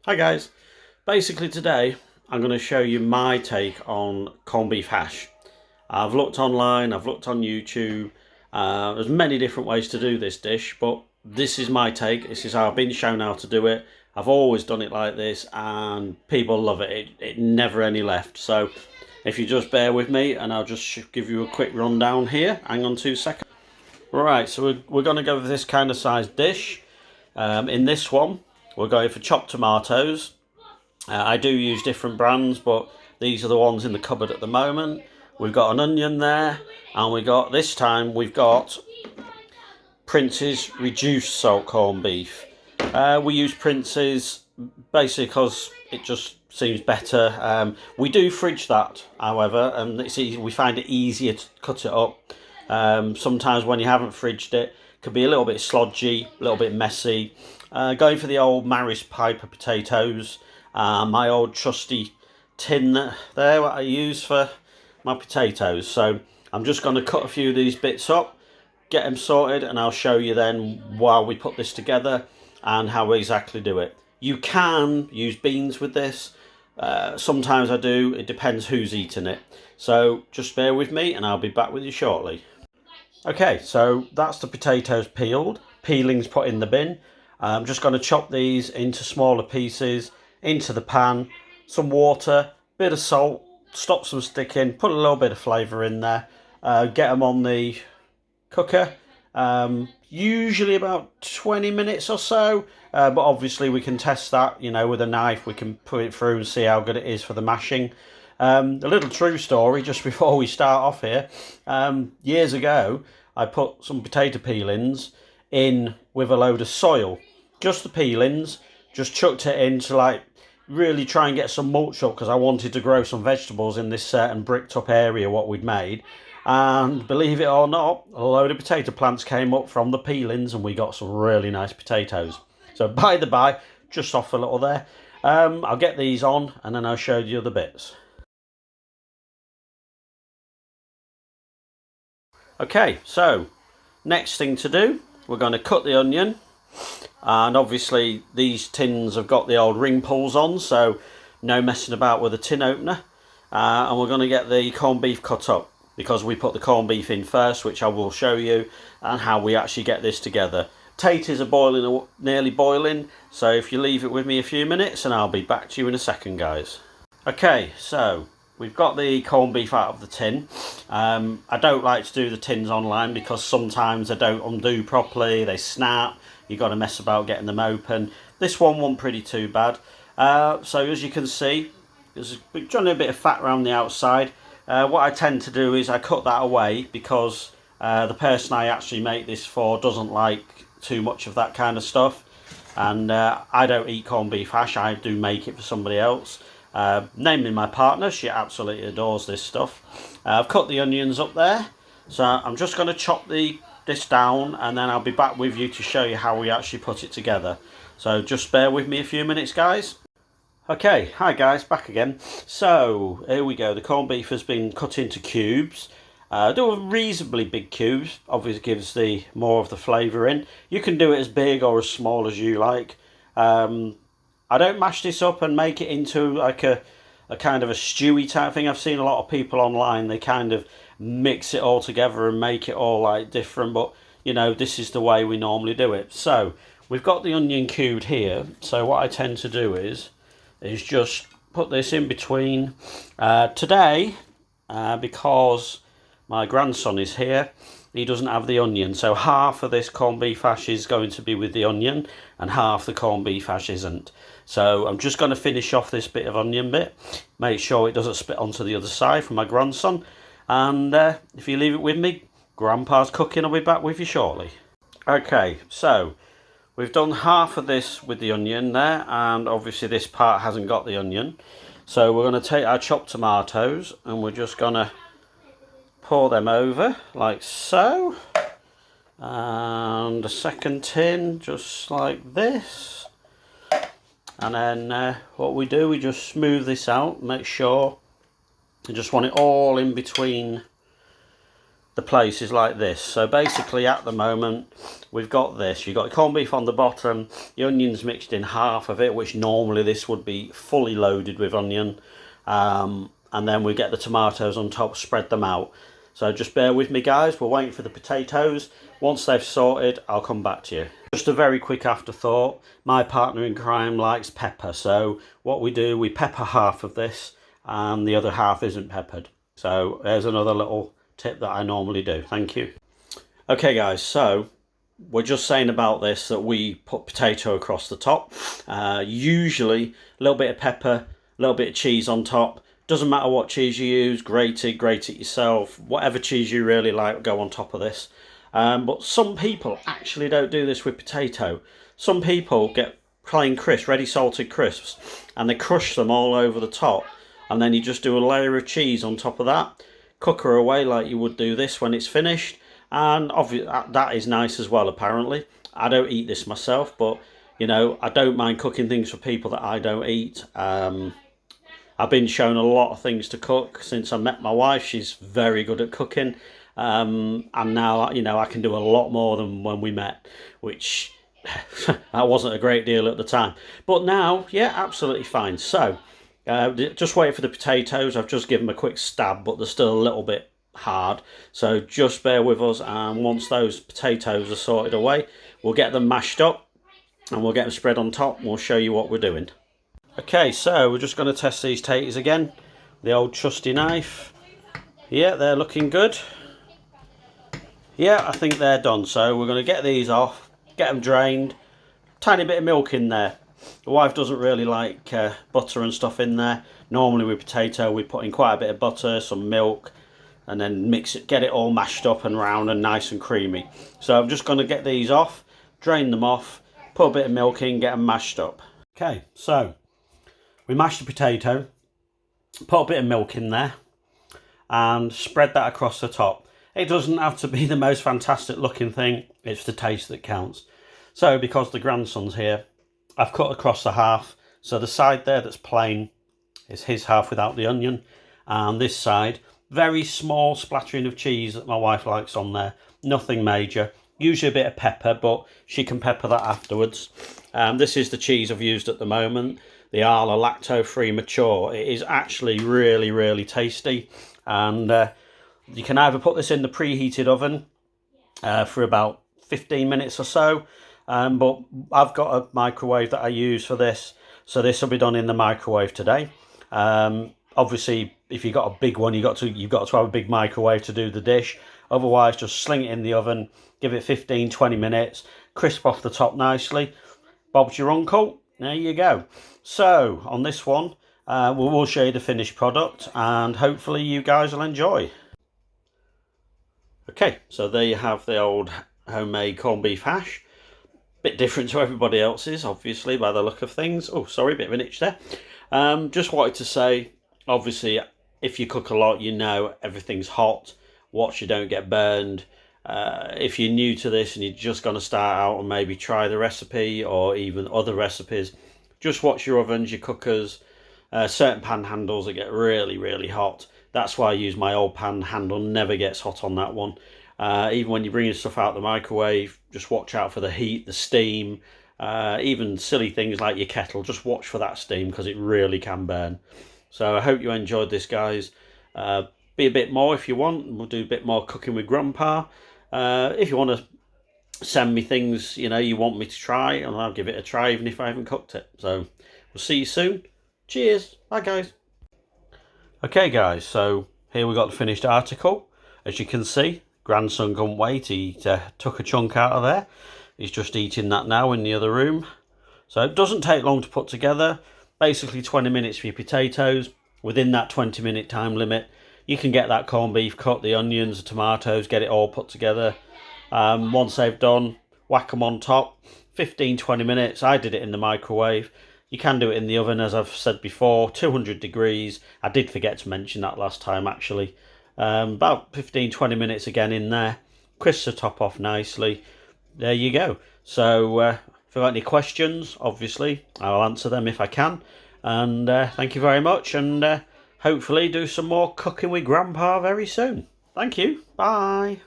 Hi guys, basically today I'm going to show you my take on corned beef hash. I've looked online, I've looked on YouTube, there's many different ways to do this dish, but this is my take, this is how I've been shown how to do it. I've always done it like this and people love it, it never any left. So if you just bear with me and I'll just give you a quick rundown here, hang on 2 seconds. Right, so we're going to go with this kind of size dish. In this one we're going for chopped tomatoes. I do use different brands, but these are the ones in the cupboard at the moment. We've got an onion there, and this time we've got Prince's reduced salt corned beef. We use Prince's basically because it just seems better. We do fridge that, however, and it's easy, we find it easier to cut it up. Sometimes when you haven't fridged it, it can be a little bit slodgy, a little bit messy. Going for the old Maris Piper potatoes. My old trusty tin there, what I use for my potatoes. So I'm just going to cut a few of these bits up, get them sorted, and I'll show you then while we put this together and how we exactly do it. You can use beans with this. Sometimes I do. It depends who's eating it. So just bear with me and I'll be back with you shortly. Okay, so that's the potatoes peeled. Peelings put in the bin. I'm just going to chop these into smaller pieces, into the pan, some water, bit of salt, stop some sticking, put a little bit of flavour in there, get them on the cooker, usually about 20 minutes or so, but obviously we can test that, with a knife. We can put it through and see how good it is for the mashing. A little true story just before we start off here. Years ago I put some potato peelings in with a load of soil, just the peelings, just chucked it in to really try and get some mulch up, because I wanted to grow some vegetables in this certain bricked up area what we'd made. And believe it or not, a load of potato plants came up from the peelings and we got some really nice potatoes. So by the by, just off a little there, I'll get these on and then I'll show you the other bits. Okay, so next thing to do, we're going to cut the onion. And obviously these tins have got the old ring pulls on, so no messing about with a tin opener. And we're going to get the corned beef cut up, because we put the corned beef in first, which I will show you, and how we actually get this together. Taters are boiling, nearly boiling, so if you leave it with me a few minutes and I'll be back to you in a second, guys. Okay, so we've got the corned beef out of the tin. I don't like to do the tins online because sometimes they don't undo properly, they snap, you've got to mess about getting them open. This one wasn't pretty too bad. So as you can see, there's generally a bit of fat around the outside. What I tend to do is I cut that away, because the person I actually make this for doesn't like too much of that kind of stuff. And I don't eat corned beef hash, I do make it for somebody else. Namely my partner, she absolutely adores this stuff. I've cut the onions up there, so I'm just going to chop this down and then I'll be back with you to show you how we actually put it together. So just bear with me a few minutes, guys. Okay, hi guys, back again. So here we go, the corned beef has been cut into cubes. Do a reasonably big cubes, obviously gives the more of the flavour in. You can do it as big or as small as you like. I don't mash this up and make it into like a kind of a stewy type thing. I've seen a lot of people online, they kind of mix it all together and make it all like different, but this is the way we normally do it. So we've got the onion cubed here, so what I tend to do is just put this in between. Today, because my grandson is here, he doesn't have the onion, so half of this corned beef hash is going to be with the onion and half the corned beef hash isn't. So I'm just going to finish off this bit of onion bit, make sure it doesn't spit onto the other side for my grandson, and if you leave it with me, Grandpa's cooking, I'll be back with you shortly. Okay, so we've done half of this with the onion there, and obviously this part hasn't got the onion. So we're going to take our chopped tomatoes and we're just going to pour them over like so. And a second tin just like this. And then what we do, we just smooth this out, make sure you just want it all in between the place is like this. So basically at the moment we've got this. You've got corned beef on the bottom, the onions mixed in half of it, which normally this would be fully loaded with onion. And then we get the tomatoes on top, spread them out. So just bear with me guys, we're waiting for the potatoes. Once they've sorted, I'll come back to you. Just a very quick afterthought, my partner in crime likes pepper. So what we do, we pepper half of this and the other half isn't peppered. So there's another little tip that I normally do. Thank you. Okay guys, so we're just saying about this that we put potato across the top. Usually a little bit of pepper, a little bit of cheese on top. Doesn't matter what cheese you use, grate it yourself. Whatever cheese you really like, go on top of this. But some people actually don't do this with potato. Some people get plain crisps, ready salted crisps, and they crush them all over the top. And then you just do a layer of cheese on top of that. Cook her away like you would do this when it's finished. And obviously that is nice as well, apparently. I don't eat this myself, but you know, I don't mind cooking things for people that I don't eat. I've been shown a lot of things to cook since I met my wife. She's very good at cooking. And now, you know, I can do a lot more than when we met, which that wasn't a great deal at the time. But now, yeah, absolutely fine. So, just wait for the potatoes. I've just given them a quick stab, but they're still a little bit hard. So just bear with us. And once those potatoes are sorted away, we'll get them mashed up and we'll get them spread on top and we'll show you what we're doing. Okay, so we're just going to test these taters again. The old trusty knife. Yeah, they're looking good. Yeah, I think they're done. So we're going to get these off, get them drained. Tiny bit of milk in there. The wife doesn't really like butter and stuff in there. Normally with potato we put in quite a bit of butter, some milk, and then mix it, get it all mashed up and round and nice and creamy. So I'm just going to get these off, drain them off, put a bit of milk in, get them mashed up. Okay, so we mash the potato, put a bit of milk in there and spread that across the top. It doesn't have to be the most fantastic looking thing, it's the taste that counts. So because the grandson's here, I've cut across the half. So the side there that's plain is his half without the onion. And this side, very small splattering of cheese that my wife likes on there. Nothing major. Usually a bit of pepper, but she can pepper that afterwards. This is the cheese I've used at the moment. The Arla lacto-free mature. It is actually really, really tasty. And you can either put this in the preheated oven for about 15 minutes or so. But I've got a microwave that I use for this. So this will be done in the microwave today. Obviously, if you've got a big one, you've got to have a big microwave to do the dish. Otherwise, just sling it in the oven, give it 15-20 minutes, crisp off the top nicely. Bob's your uncle. There you go. So on this one, we'll show you the finished product and hopefully you guys will enjoy. Okay, so there you have the old homemade corned beef hash. Bit different to everybody else's, obviously, by the look of things. Oh, sorry, bit of an itch there. Just wanted to say, obviously, if you cook a lot, you know everything's hot. Watch you don't get burned. If you're new to this and you're just going to start out and maybe try the recipe or even other recipes, just watch your ovens, your cookers, certain pan handles that get really, really hot. That's why I use my old pan handle, never gets hot on that one. Even when you're bringing stuff out the microwave, just watch out for the heat, the steam, even silly things like your kettle, just watch for that steam because it really can burn. So I hope you enjoyed this, guys. Be a bit more if you want. We'll do a bit more cooking with Grandpa. If you want to send me things, you know, you want me to try, and I'll give it a try even if I haven't cooked it. So we'll see you soon. Cheers. Bye, guys. Okay, guys, so here we got the finished article. As you can see, grandson couldn't wait. He took a chunk out of there. He's just eating that now in the other room. So it doesn't take long to put together. Basically 20 minutes for your potatoes. Within that 20-minute time limit, you can get that corned beef cut, the onions, the tomatoes, get it all put together. Once they've done, whack them on top. 15-20 minutes. I did it in the microwave. You can do it in the oven, as I've said before, 200 degrees. I did forget to mention that last time, actually. About 15-20 minutes again in there. Crisp the top off nicely. There you go. So if you've got any questions, obviously, I'll answer them if I can. And thank you very much. And hopefully do some more cooking with Grandpa very soon. Thank you. Bye.